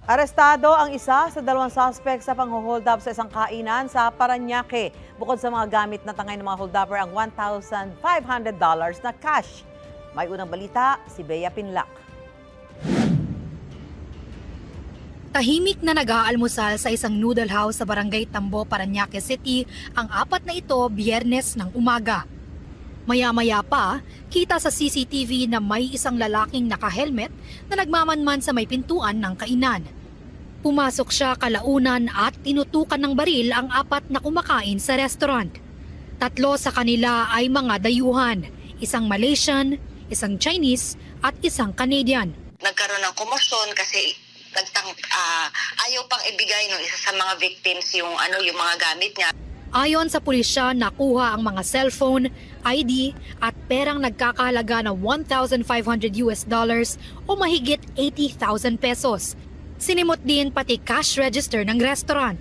Arestado ang isa sa dalawang suspect sa pang-hold up sa isang kainan sa Parañaque. Bukod sa mga gamit na tangay ng mga hold-upper ang $1,500 na cash. May unang balita, si Bea Pinlac. Tahimik na nag-aalmusal sa isang noodle house sa Barangay Tambo, Parañaque City ang apat na ito Biyernes ng umaga. Maya-maya pa, kita sa CCTV na may isang lalaking naka-helmet na nagmamanman sa may pintuan ng kainan. Pumasok siya kalaunan at tinutukan ng baril ang apat na kumakain sa restaurant. Tatlo sa kanila ay mga dayuhan, isang Malaysian, isang Chinese at isang Canadian. Nagkaroon ng komosyon kasi ayaw pang ibigay ng isa sa mga victims yung mga gamit niya. Ayon sa pulisya, nakuha ang mga cellphone, ID at perang nagkakahalaga ng $1,500 o mahigit 80,000 pesos. Sinimot din pati cash register ng restaurant.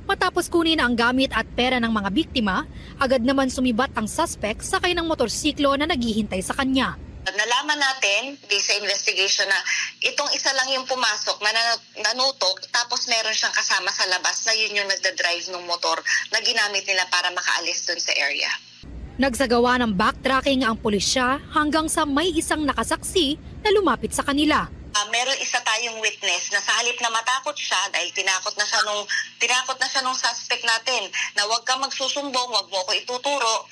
Matapos kunin ang gamit at pera ng mga biktima, agad naman sumibat ang suspect sakay ng motorsiklo na naghihintay sa kanya. Nalaman natin sa investigation na itong isa lang yung pumasok na nanutok, tapos meron siyang kasama sa labas na yun yung nagda-drive ng motor na ginamit nila para makaalis dun sa area. Nagsagawa ng backtracking ang pulisya hanggang sa may isang nakasaksi na lumapit sa kanila. Meron isa tayong witness na sa halip na matakot siya dahil tinakot na siya nung suspect natin na huwag kang magsusumbong, huwag mo ko ituturo.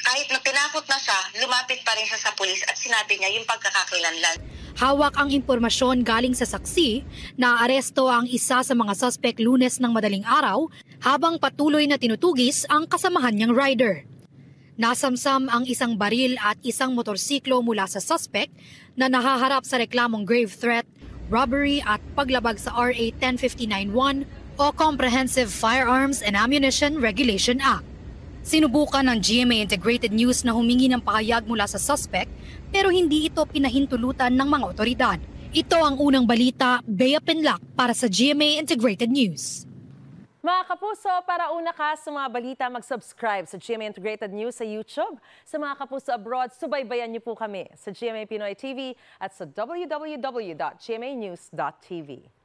Kahit na tinakot na siya, lumapit pa rin siya sa pulis at sinabi niya yung pagkakakilanlan. Hawak ang impormasyon galing sa saksi na aresto ang isa sa mga suspect Lunes ng madaling araw habang patuloy na tinutugis ang kasamahan niyang rider. Nasamsam ang isang baril at isang motorsiklo mula sa suspect na nahaharap sa reklamong grave threat, robbery at paglabag sa RA 10591 o Comprehensive Firearms and Ammunition Regulation Act. Sinubukan ng GMA Integrated News na humingi ng pahayag mula sa suspect pero hindi ito pinahintulutan ng mga otoridad. Ito ang unang balita, Bea Pinlac para sa GMA Integrated News. Mga kapuso, para una ka sa mga balita, mag-subscribe sa GMA Integrated News sa YouTube. Sa mga kapuso abroad, subaybayan niyo po kami sa GMA Pinoy TV at sa www.gmanews.tv.